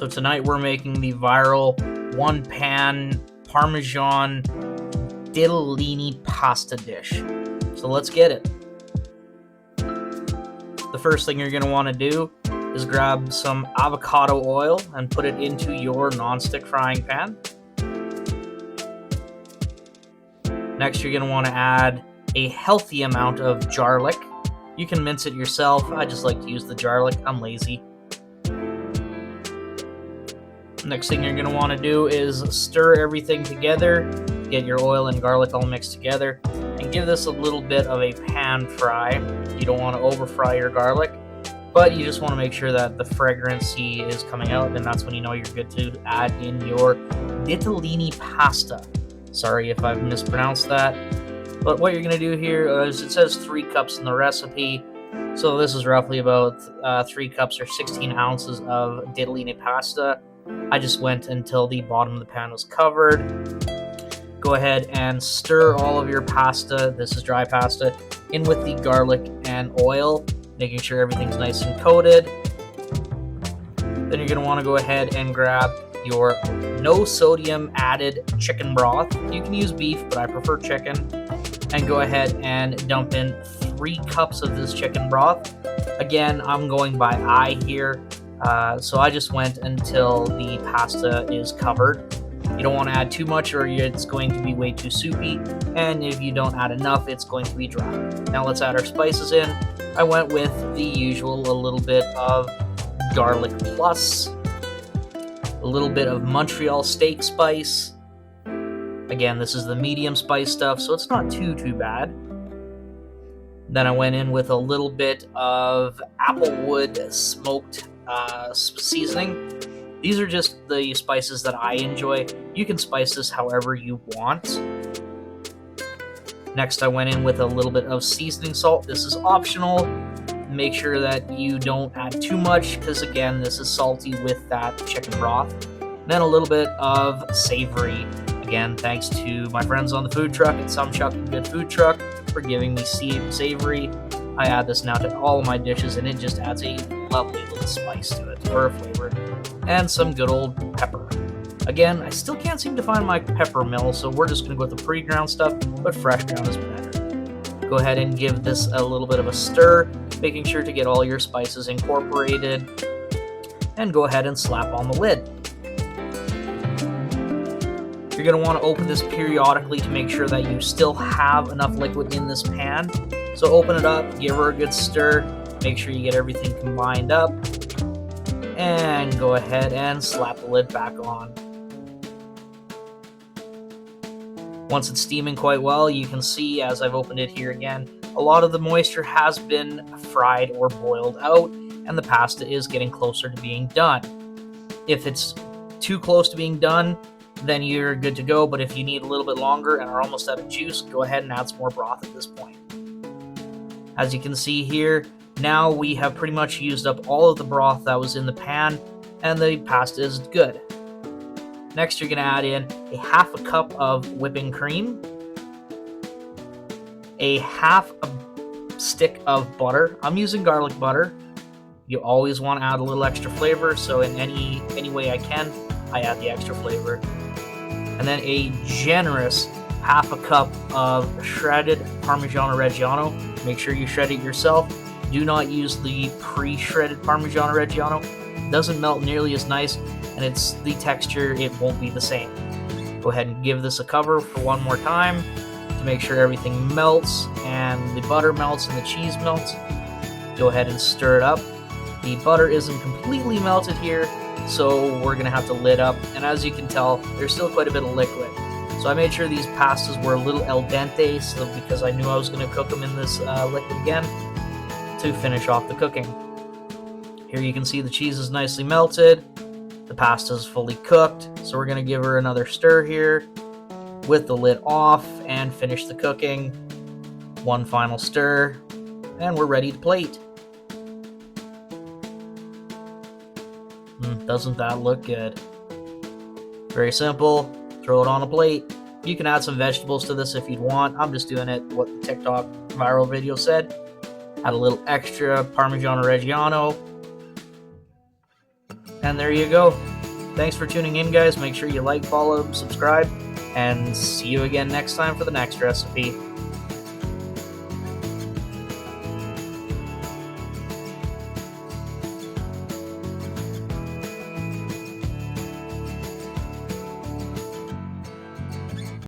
So tonight we're making the viral one-pan Parmesan Ditalini pasta dish. So let's get it. The first thing you're going to want to do is grab some avocado oil and put it into your non-stick frying pan. Next, you're going to want to add a healthy amount of garlic. You can mince it yourself. I just like to use the garlic. I'm lazy. Next thing you're going to want to do is stir everything together. Get your oil and garlic all mixed together. And give this a little bit of a pan fry. You don't want to over fry your garlic, but you just want to make sure that the fragrancy is coming out, and that's when you know you're good to add in your Ditalini pasta. Sorry if I've mispronounced that. But what you're going to do here is, it says 3 cups in the recipe. So this is roughly about 3 cups or 16 ounces of Ditalini pasta. I just went until the bottom of the pan was covered. Go ahead and stir all of your pasta, this is dry pasta, in with the garlic and oil, making sure everything's nice and coated. Then you're going to want to go ahead and grab your no sodium added chicken broth. You can use beef, but I prefer chicken. And go ahead and dump in 3 cups of this chicken broth. Again, I'm going by eye here, so I just went until the pasta is covered. You don't want to add too much or it's going to be way too soupy, and if you don't add enough, it's going to be dry. Now let's add our spices in. I went with the usual, a little bit of garlic plus, a little bit of Montreal steak spice. Again, this is the medium spice stuff, so it's not too bad. Then I went in with a little bit of applewood smoked seasoning. These are just the spices that I enjoy. You can spice this however you want. Next, I went in with a little bit of seasoning salt. This is optional. Make sure that you don't add too much, because again, this is salty with that chicken broth. Then a little bit of savory. Again, thanks to my friends on the food truck at Some Chuck Good Food Truck for giving me savory. I add this now to all of my dishes, and it just adds a lovely little spice to it, or a flavor. And some good old pepper. Again, I still can't seem to find my pepper mill, so we're just going to go with the pre-ground stuff, but fresh ground is better. Go ahead and give this a little bit of a stir, making sure to get all your spices incorporated, and go ahead and slap on the lid. You're going to want to open this periodically to make sure that you still have enough liquid in this pan. So open it up, give her a good stir, make sure you get everything combined up, and go ahead and slap the lid back on. Once it's steaming quite well, you can see, as I've opened it here again, a lot of the moisture has been fried or boiled out, and the pasta is getting closer to being done. If it's too close to being done, then you're good to go, but if you need a little bit longer and are almost out of juice, go ahead and add some more broth at this point. As you can see here, now we have pretty much used up all of the broth that was in the pan, and the pasta is good. Next, you're going to add in a half a cup of whipping cream, a half a stick of butter. I'm using garlic butter. You always want to add a little extra flavor, so in any way I can, I add the extra flavor. And then a generous half a cup of shredded Parmigiano Reggiano. Make sure you shred it yourself. Do not use the pre-shredded Parmigiano Reggiano. It doesn't melt nearly as nice, and it's the texture, it won't be the same. Go ahead and give this a cover for one more time to make sure everything melts and the butter melts and the cheese melts. Go ahead and stir it up. The butter isn't completely melted here, so we're going to have to lid up, and as you can tell, there's still quite a bit of liquid. So I made sure these pastas were a little al dente, so because I knew I was going to cook them in this liquid again to finish off the cooking. Here you can see the cheese is nicely melted, the pasta is fully cooked, so we're going to give her another stir here with the lid off and finish the cooking. One final stir, and we're ready to plate. Doesn't that look good? Very simple. Throw it on a plate. You can add some vegetables to this if you'd want. I'm just doing it what the TikTok viral video said. Add a little extra Parmigiano Reggiano. And there you go. Thanks for tuning in, guys. Make sure you like, follow, subscribe, and see you again next time for the next recipe.